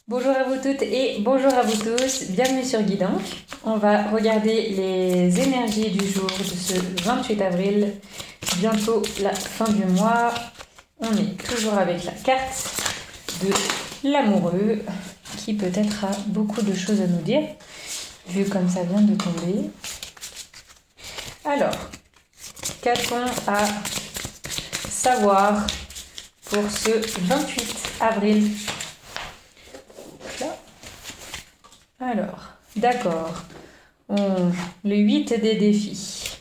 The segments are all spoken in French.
Bonjour à vous toutes et bonjour à vous tous, bienvenue sur Guidank. On va regarder les énergies du jour de ce 28 avril, bientôt la fin du mois. On est toujours avec la carte de l'amoureux qui peut-être a beaucoup de choses à nous dire, vu comme ça vient de tomber. Alors, qu'a-t-on à savoir pour ce 28 avril ? Alors, d'accord. Le 8 des défis.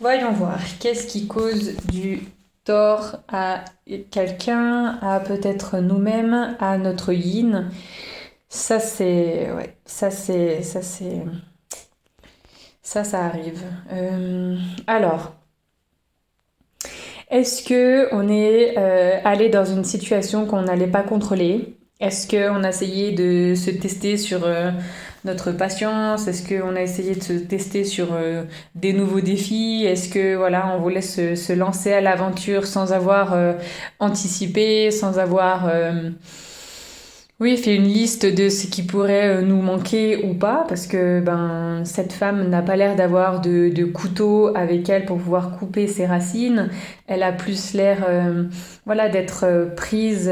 Voyons voir. Qu'est-ce qui cause du tort à quelqu'un, à peut-être nous-mêmes, à notre yin? Ça, c'est... Ouais, ça arrive. Alors, est-ce que on est allé dans une situation qu'on n'allait pas contrôler ? Est-ce qu'on a essayé de se tester sur notre patience? Est-ce qu'on a essayé de se tester sur des nouveaux défis? Est-ce que voilà, on voulait se lancer à l'aventure sans avoir anticipé, sans avoir oui, fait une liste de ce qui pourrait nous manquer ou pas, parce que ben cette femme n'a pas l'air d'avoir de couteau avec elle pour pouvoir couper ses racines. Elle a plus l'air voilà, d'être prise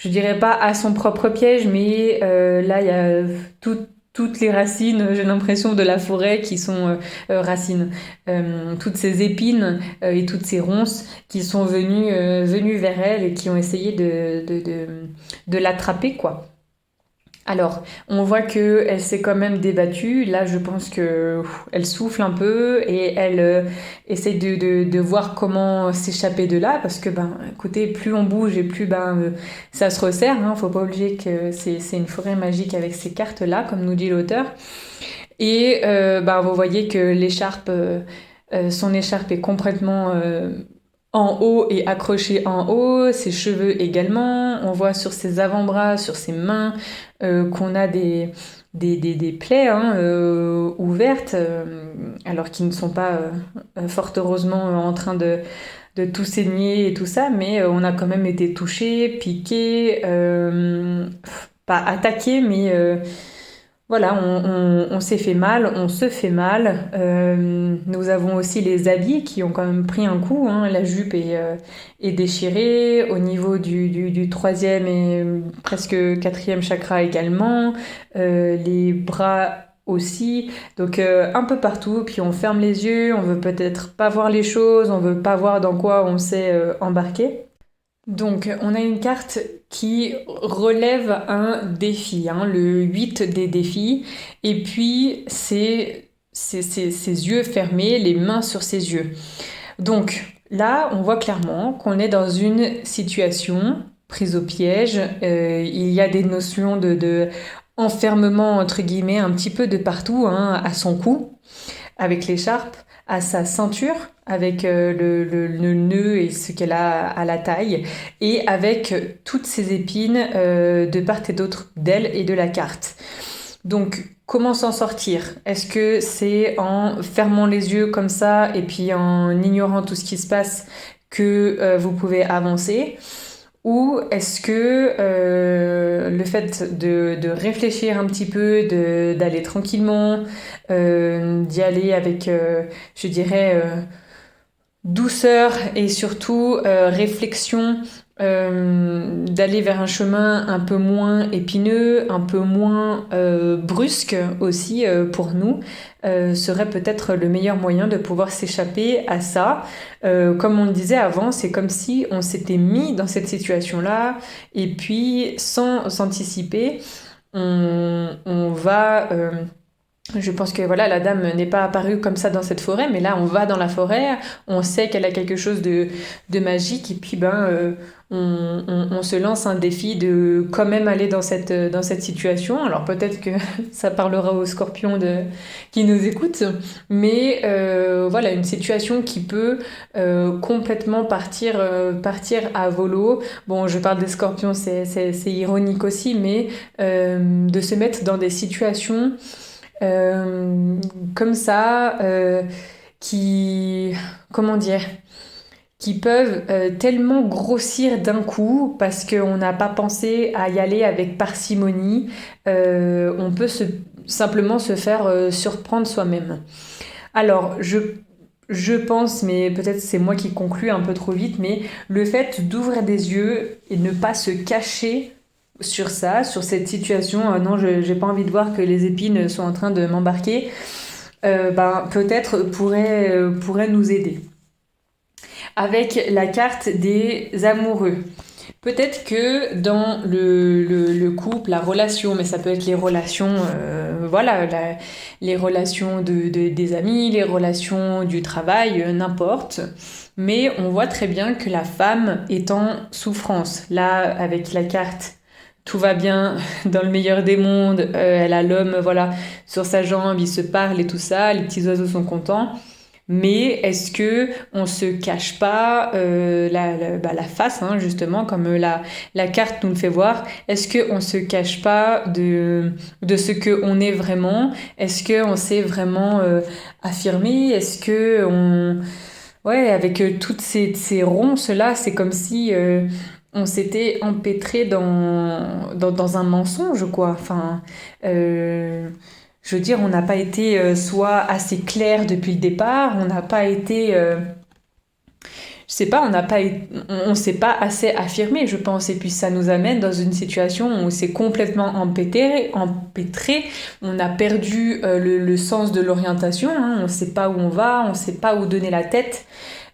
je dirais pas à son propre piège, mais là, il y a toutes les racines, j'ai l'impression, de la forêt qui sont racines. Toutes ces épines et toutes ces ronces qui sont venues vers elle et qui ont essayé de l'attraper, quoi. Alors, on voit que elle s'est quand même débattue. Là, je pense que elle souffle un peu et elle essaie de voir comment s'échapper de là, parce que ben, écoutez, plus on bouge et plus ça se resserre. Hein. Faut pas oublier que c'est une forêt magique avec ces cartes là, comme nous dit l'auteur. Et ben, vous voyez que son écharpe est complètement en haut et accrochée en haut, ses cheveux également. On voit sur ses avant-bras, sur ses mains, qu'on a des plaies hein, ouvertes, alors qui ne sont pas fort heureusement en train de tout saigner et tout ça, mais on a quand même été touché, piqué, pas attaqué, mais voilà, on s'est fait mal, on se fait mal. Nous avons aussi les habits qui ont quand même pris un coup. Hein. La jupe est déchirée. Au niveau du troisième et presque quatrième chakra également. Les bras aussi. Donc un peu partout. Puis on ferme les yeux. On veut peut-être pas voir les choses. On veut pas voir dans quoi on s'est embarqué. Donc, on a une carte qui relève un défi, hein, le 8 des défis, et puis c'est ses yeux fermés, les mains sur ses yeux. Donc là, on voit clairement qu'on est dans une situation prise au piège. Il y a des notions de enfermement, entre guillemets, un petit peu de partout, hein, à son cou avec l'écharpe, à sa ceinture, avec le nœud et ce qu'elle a à la taille, et avec toutes ses épines de part et d'autre d'elle et de la carte. Donc, comment s'en sortir? Est-ce que c'est en fermant les yeux comme ça et puis en ignorant tout ce qui se passe que vous pouvez avancer? Ou est-ce que le fait de réfléchir un petit peu, d'aller tranquillement, d'y aller avec, je dirais, douceur et surtout réflexion, d'aller vers un chemin un peu moins épineux, un peu moins brusque aussi pour nous, serait peut-être le meilleur moyen de pouvoir s'échapper à ça. Comme on le disait avant, c'est comme si on s'était mis dans cette situation-là et puis sans s'anticiper, on va je pense que voilà, la dame n'est pas apparue comme ça dans cette forêt, mais là on va dans la forêt, on sait qu'elle a quelque chose de magique, et puis on se lance un défi de quand même aller dans cette situation. Alors peut-être que ça parlera aux scorpions qui nous écoutent, mais voilà, une situation qui peut complètement partir à volo. Bon, je parle des scorpions, c'est ironique aussi, mais de se mettre dans des situations comme ça, qui, comment dire, qui peuvent tellement grossir d'un coup parce qu'on n'a pas pensé à y aller avec parcimonie. On peut simplement se faire surprendre soi-même. Alors, je pense, mais peut-être c'est moi qui conclue un peu trop vite, mais le fait d'ouvrir des yeux et ne pas se cacher sur ça, sur cette situation, non, j'ai pas envie de voir que les épines sont en train de m'embarquer, peut-être pourrait nous aider. Avec la carte des amoureux. Peut-être que dans le couple, la relation, mais ça peut être les relations, les relations des amis, les relations du travail, n'importe. Mais on voit très bien que la femme est en souffrance. Là, avec la carte, tout va bien dans le meilleur des mondes. Elle a l'homme, voilà, sur sa jambe, il se parle et tout ça. Les petits oiseaux sont contents. Mais est-ce que on se cache pas la face, hein, justement, comme la carte nous le fait voir. Est-ce que on se cache pas de ce que on est vraiment? Est-ce que on s'est vraiment affirmé? Est-ce que ouais, avec toutes ces ronces là, c'est comme si on s'était empêtré dans un mensonge, quoi. Enfin, je veux dire, on n'a pas été soit assez clair depuis le départ, on n'a pas été, je sais pas, on s'est pas assez affirmé, je pense, et puis ça nous amène dans une situation où c'est complètement empêtré, on a perdu le sens de l'orientation, hein, on ne sait pas où on va, on ne sait pas où donner la tête.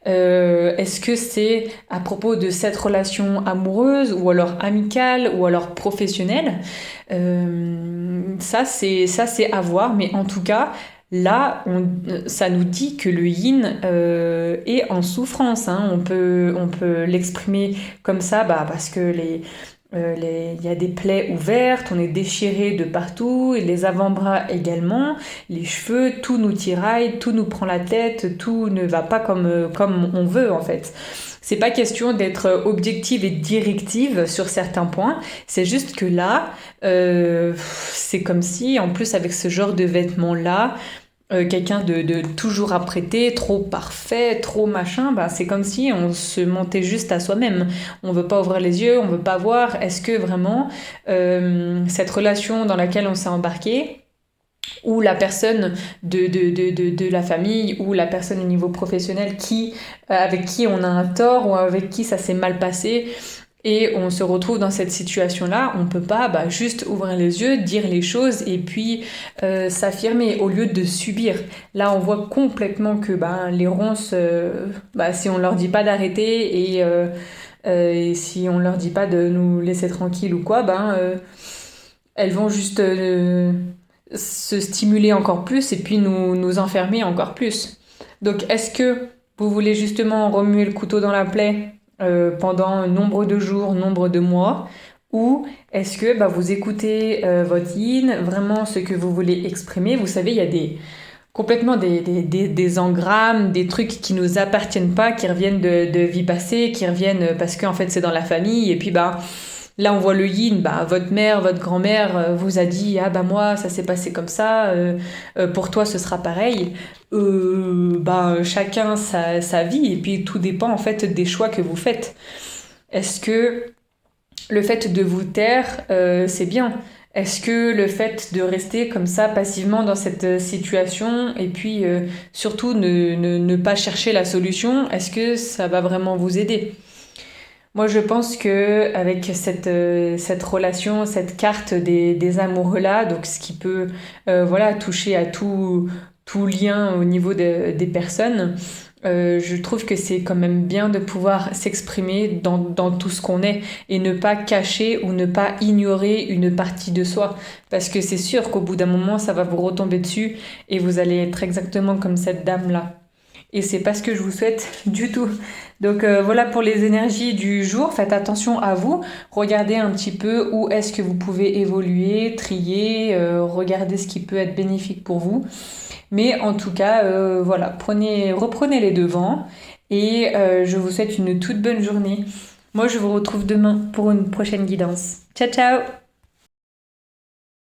Est-ce que c'est à propos de cette relation amoureuse ou alors amicale ou alors professionnelle? Ça c'est à voir, mais en tout cas là ça nous dit que le yin est en souffrance, hein. On peut l'exprimer comme ça, parce que il y a des plaies ouvertes, on est déchiré de partout, et les avant-bras également, les cheveux, tout nous tiraille, tout nous prend la tête, tout ne va pas comme on veut en fait. C'est pas question d'être objective et directive sur certains points, c'est juste que là, c'est comme si, en plus avec ce genre de vêtements-là, quelqu'un de toujours apprêté, trop parfait, trop machin, c'est comme si on se mentait juste à soi-même. On veut pas ouvrir les yeux, on veut pas voir. Est-ce que vraiment cette relation dans laquelle on s'est embarqué, ou la personne de la famille, ou la personne au niveau professionnel avec qui on a un tort, ou avec qui ça s'est mal passé, et on se retrouve dans cette situation-là, on peut pas juste ouvrir les yeux, dire les choses et puis s'affirmer au lieu de subir. Là, on voit complètement que les ronces, si on leur dit pas d'arrêter et si on leur dit pas de nous laisser tranquille ou quoi, elles vont juste se stimuler encore plus et puis nous enfermer encore plus. Donc, est-ce que vous voulez justement remuer le couteau dans la plaie pendant nombre de jours, nombre de mois, ou est-ce que vous écoutez votre yin, vraiment ce que vous voulez exprimer? Vous savez, il y a complètement des engrammes, des trucs qui nous appartiennent pas, qui reviennent de vie passée, qui reviennent parce qu'en fait c'est dans la famille, et puis là on voit le yin, votre mère, votre grand-mère vous a dit moi ça s'est passé comme ça, pour toi ce sera pareil. Chacun sa vie, et puis tout dépend en fait des choix que vous faites. Est-ce que le fait de vous taire c'est bien? Est-ce que le fait de rester comme ça passivement dans cette situation et puis surtout ne pas chercher la solution, est-ce que ça va vraiment vous aider? Moi, je pense que avec cette relation, cette carte des amoureux-là, donc ce qui peut toucher à tout lien au niveau des personnes, je trouve que c'est quand même bien de pouvoir s'exprimer dans tout ce qu'on est et ne pas cacher ou ne pas ignorer une partie de soi. Parce que c'est sûr qu'au bout d'un moment, ça va vous retomber dessus et vous allez être exactement comme cette dame-là. Et c'est pas ce que je vous souhaite du tout. Donc voilà pour les énergies du jour. Faites attention à vous. Regardez un petit peu où est-ce que vous pouvez évoluer, trier, regardez ce qui peut être bénéfique pour vous. Mais en tout cas, reprenez les devants et je vous souhaite une toute bonne journée. Moi, je vous retrouve demain pour une prochaine guidance. Ciao, ciao!